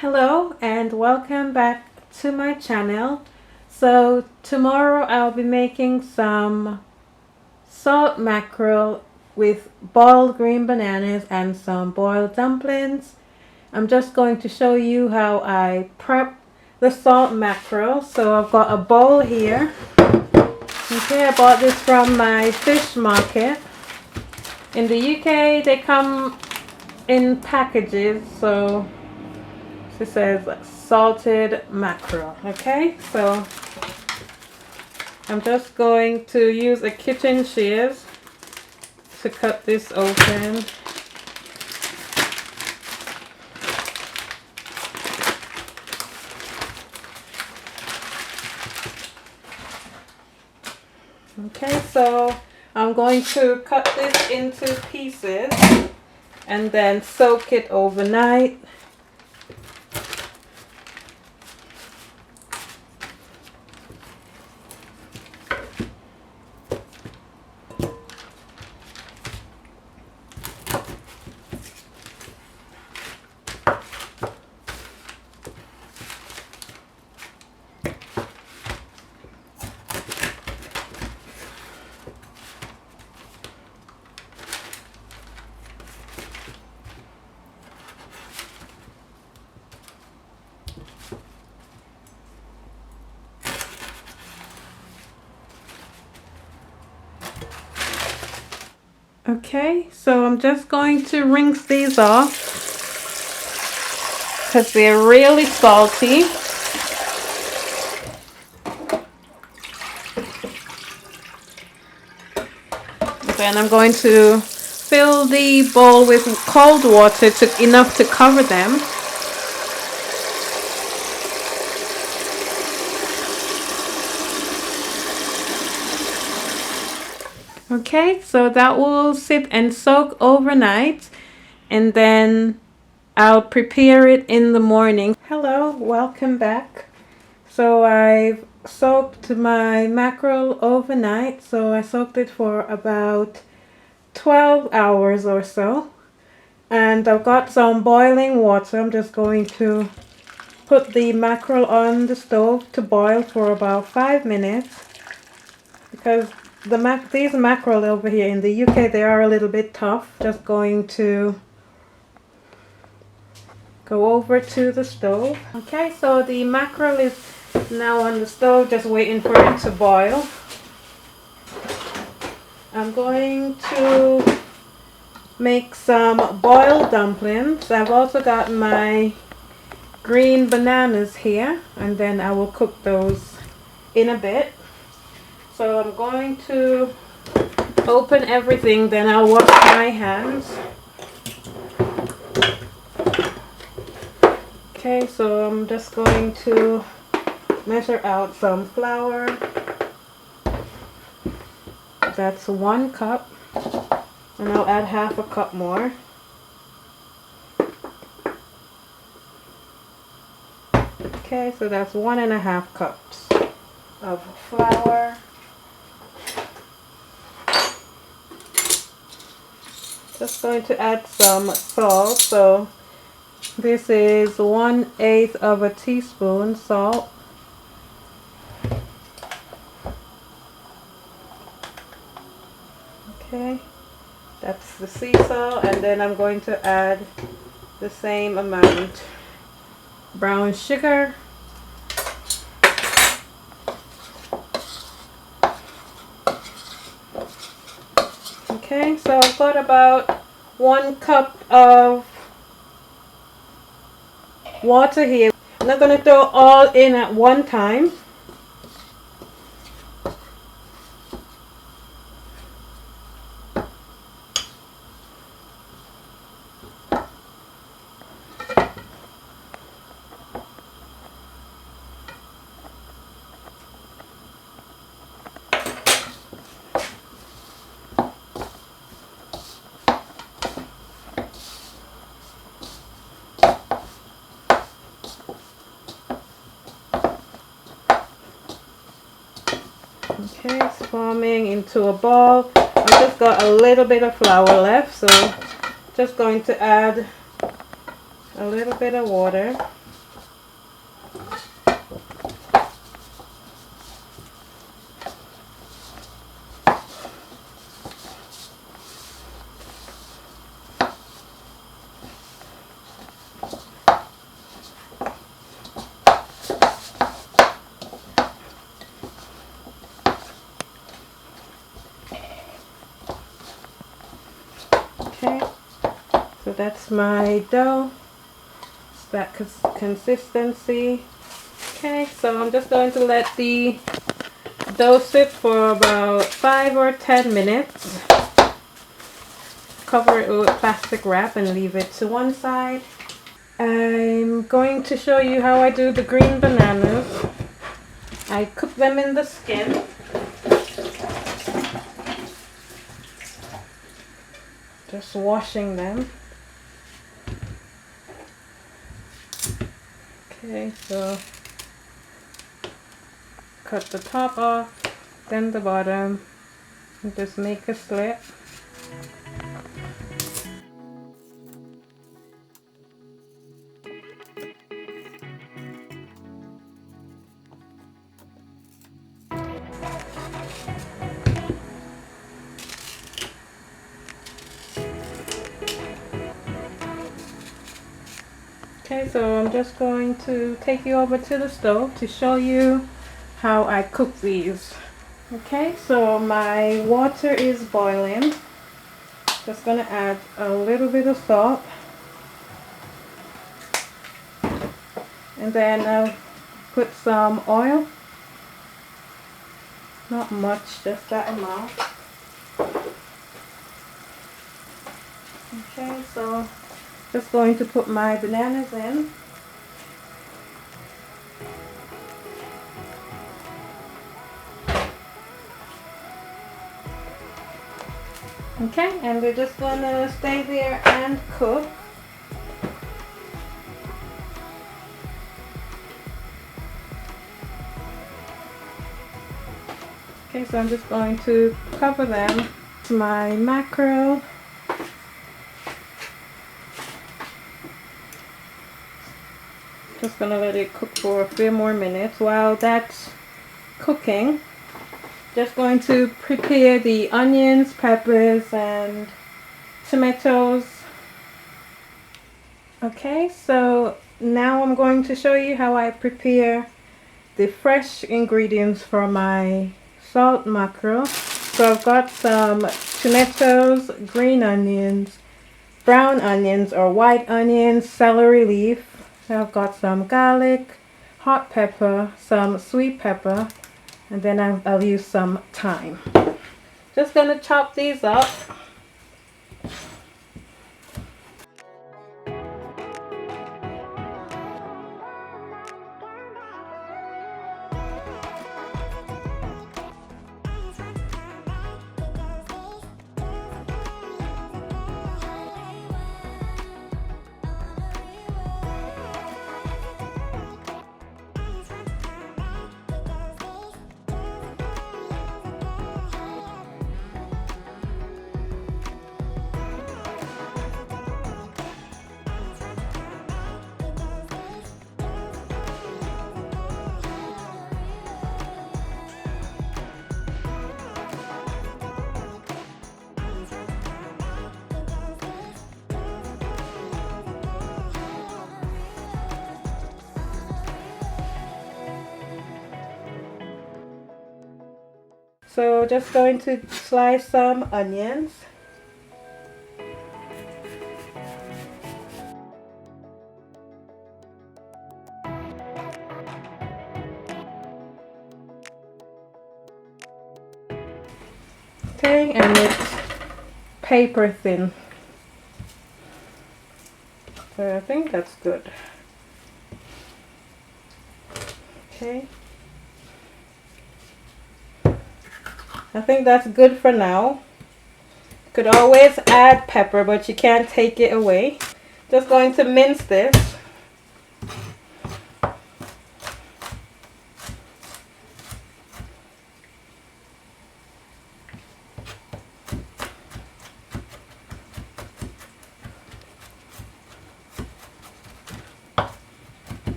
Hello and welcome back to my channel. So tomorrow I'll be making some salt mackerel with boiled green bananas and some boiled dumplings. I'm just going to show you how I prep the salt mackerel. So I've got a bowl here. Okay, I bought this from my fish market. In the UK they come in packages, so it says salted mackerel. Okay, so I'm just going to use a kitchen shears to cut this open. Okay, so I'm going to cut this into pieces and then soak it overnight. Okay, so I'm just going to rinse these off because they're really salty. Then I'm going to fill the bowl with cold water enough to cover them. Okay, so that will sit and soak overnight, and then I'll prepare it in the morning. Hello, welcome back. So I've soaked my mackerel overnight. So I soaked it for about 12 hours or so. And I've got some boiling water. I'm just going to put the mackerel on the stove to boil for about 5 minutes. Because these mackerel over here in the UK, they are a little bit tough. Just going to go over to the stove. Okay, so the mackerel is now on the stove, just waiting for it to boil. I'm going to make some boiled dumplings. I've also got my green bananas here, and then I will cook those in a bit. So I'm going to open everything, then I'll wash my hands. Okay, so I'm just going to measure out some flour. That's 1 cup, and I'll add half a cup more. Okay, so that's 1.5 cups of flour. Just going to add some salt. So this is 1/8 of a teaspoon salt. Okay, that's the sea salt, and then I'm going to add the same amount brown sugar. Okay, so I've got about 1 cup of water here. I'm not going to throw all in at one time. Okay, it's forming into a ball. I've just got a little bit of flour left, so just going to add a little bit of water. that's my dough. It's that consistency. Okay, so I'm just going to let the dough sit for about 5 or 10 minutes. Cover it with plastic wrap and leave it to one side. I'm going to show you how I do the green bananas. I cook them in the skin. Just washing them. Okay, so cut the top off, then the bottom, and just make a slit. Okay, so I'm just going to take you over to the stove to show you how I cook these. Okay, so my water is boiling. Just gonna add a little bit of salt. And then I'll put some oil. Not much, just that amount. Okay, so just going to put my bananas in. Okay, and we're just gonna stay there and cook. Okay, so I'm just going to cover them. My mackerel. Just gonna let it cook for a few more minutes. While that's cooking, just going to prepare the onions, peppers, and tomatoes. Okay, so now I'm going to show you how I prepare the fresh ingredients for my salt mackerel. So I've got some tomatoes, green onions, brown onions or white onions, celery leaf. I've got some garlic, hot pepper, some sweet pepper, and then I'll use some thyme. Just gonna chop these up. So just going to slice some onions. Okay, and it's paper thin. So I think that's good. Okay. I think that's good for now. You could always add pepper, but you can't take it away. Just going to mince this.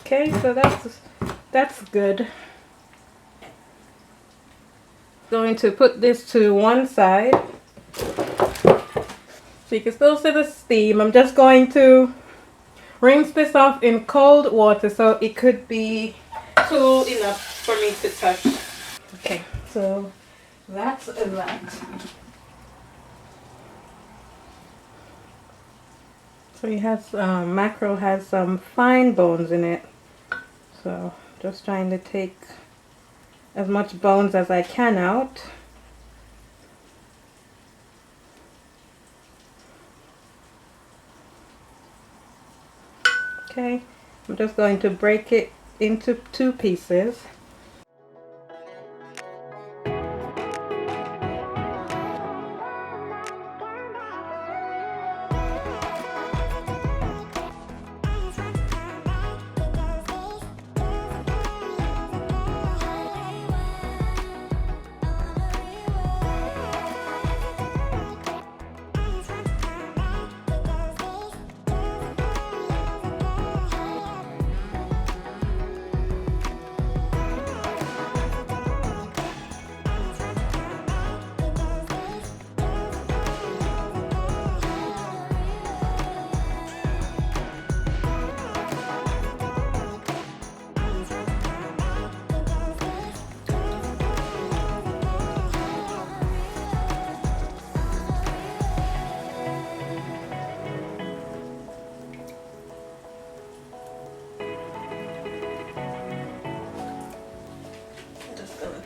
Okay, so that's good. Going to put this to one side so you can still see the steam. I'm just going to rinse this off in cold water so it could be cool enough for me to touch. Okay, so that's that. So he has mackerel has some fine bones in it. So just trying to take as much bones as I can out. Okay, I'm just going to break it into 2 pieces.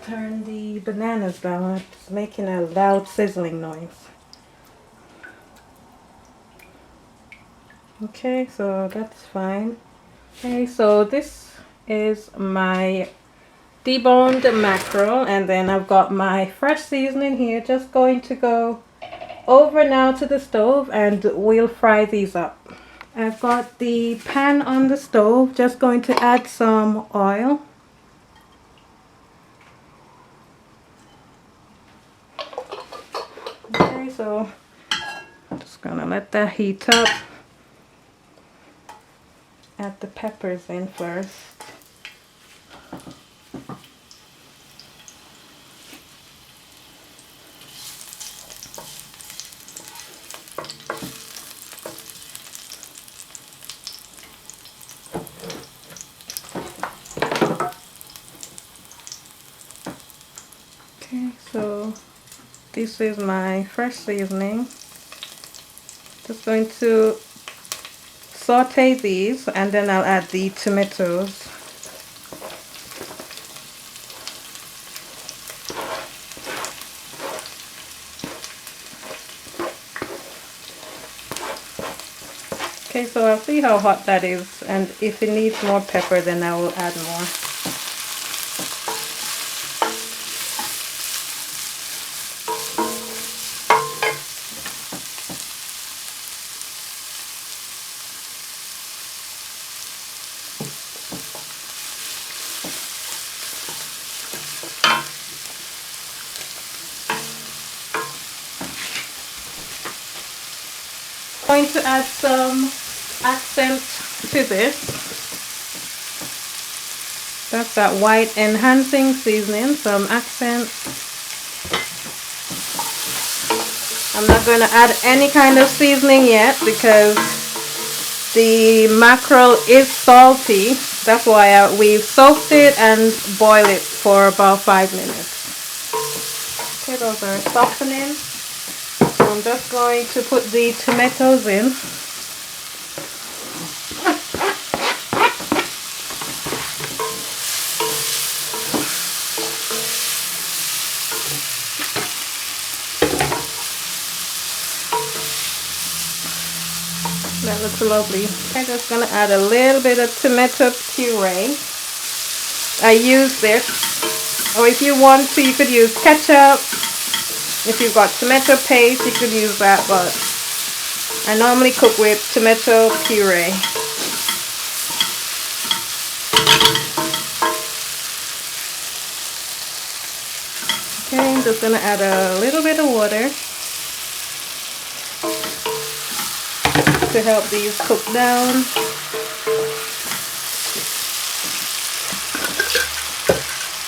Turn the bananas down. It's making a loud sizzling noise. Okay, so that's fine. Okay, so this is my deboned mackerel, and then I've got my fresh seasoning here. Just going to go over now to the stove and we'll fry these up. I've got the pan on the stove. Just going to add some oil. Okay, so I'm just gonna let that heat up. Add the peppers in first. Okay, so this is my fresh seasoning. Just going to saute these and then I'll add the tomatoes. Okay, so I'll see how hot that is, and if it needs more pepper then I will add more. Going to add some accent to this. That's that white enhancing seasoning, some accent. I'm not going to add any kind of seasoning yet because the mackerel is salty. That's why we soaked it and boiled it for about 5 minutes. Okay, those are softening. So I'm just going to put the tomatoes in. That looks lovely. I'm just going to add a little bit of tomato puree. I use this, or if you want to, you could use ketchup. If you've got tomato paste, you could use that, but I normally cook with tomato puree. Okay, I'm just going to add a little bit of water to help these cook down.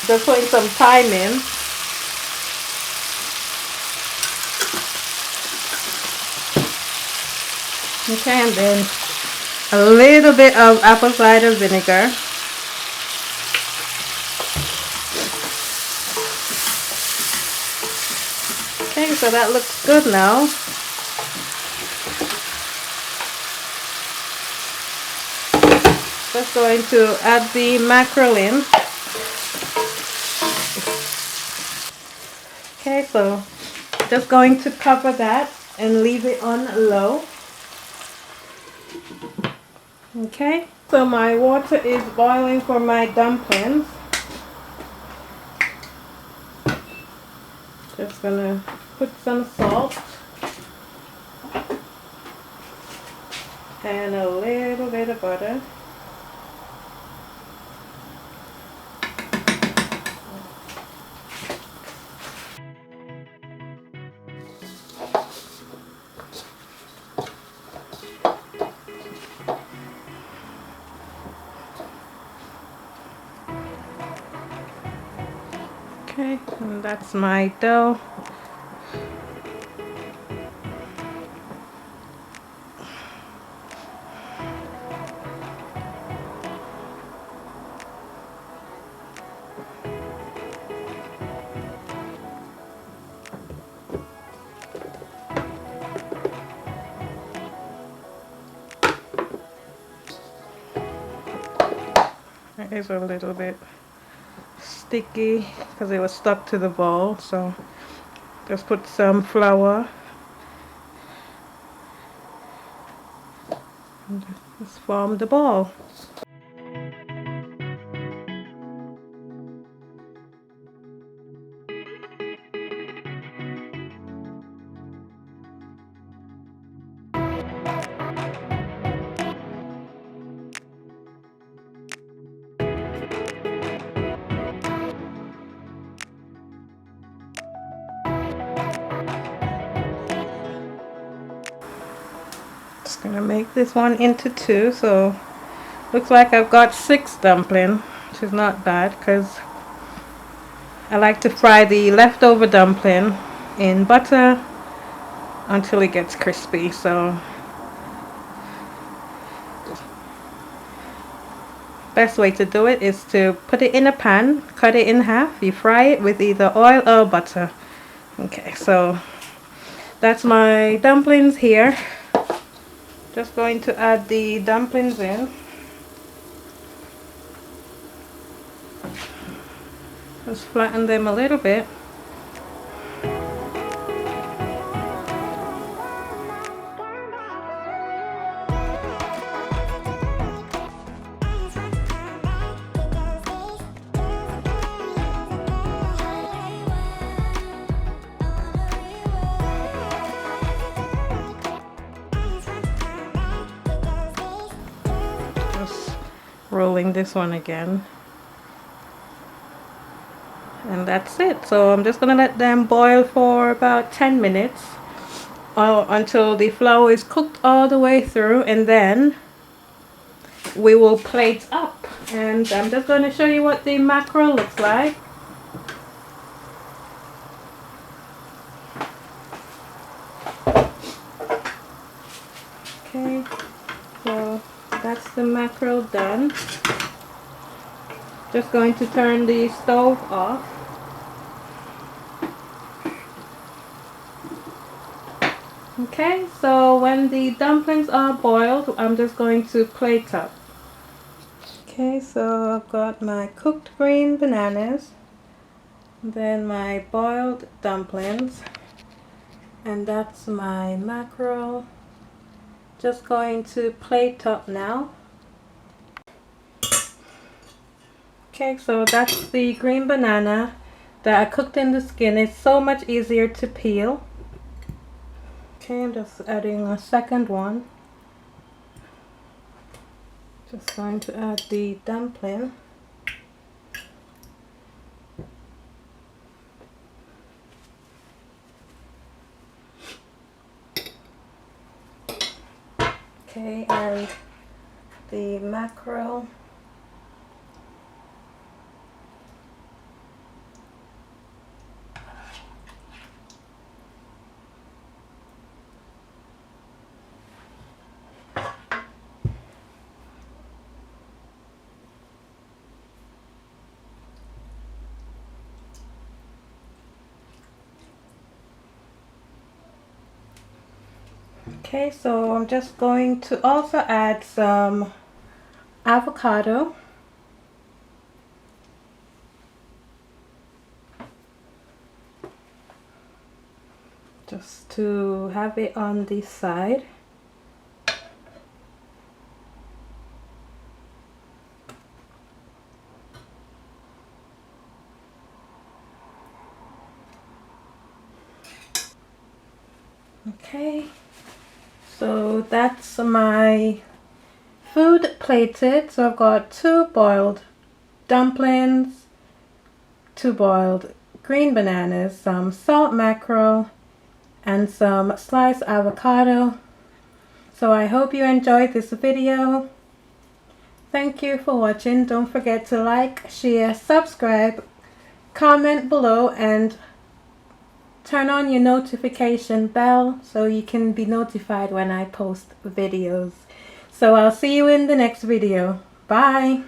Just putting some thyme in. Okay, and then a little bit of apple cider vinegar. Okay, so that looks good now. Just going to add the mackerel in. Okay, so just going to cover that and leave it on low. Okay, so my water is boiling for my dumplings. Just gonna put some salt and a little bit of butter. Okay, and that's my dough. It is a little bit sticky because it was stuck to the bowl, so just put some flour and just form the ball. Just gonna make this one into two, so looks like I've got 6 dumplings, which is not bad because I like to fry the leftover dumpling in butter until it gets crispy. So best way to do it is to put it in a pan, cut it in half, you fry it with either oil or butter. Okay, so that's my dumplings here. Just going to add the dumplings in. Just flatten them a little bit. Just rolling this one again. And that's it. So I'm just gonna let them boil for about 10 minutes until the flour is cooked all the way through, and then we will plate up. And I'm just going to show you what the mackerel looks like. Okay, so that's the mackerel done. Just going to turn the stove off. Okay, so when the dumplings are boiled, I'm just going to plate up. Okay, so I've got my cooked green bananas, then my boiled dumplings, and that's my mackerel. Just going to plate up now. Okay, so that's the green banana that I cooked in the skin. It's so much easier to peel. Okay, I'm just adding a second one. Just going to add the dumpling. Okay, and the mackerel. Okay, so I'm just going to also add some avocado, just to have it on this side. Okay, so that's my food plated. So I've got 2 boiled dumplings, 2 boiled green bananas, some salt mackerel, and some sliced avocado. So I hope you enjoyed this video. Thank you for watching. Don't forget to like, share, subscribe, comment below, and turn on your notification bell so you can be notified when I post videos. So I'll see you in the next video. Bye.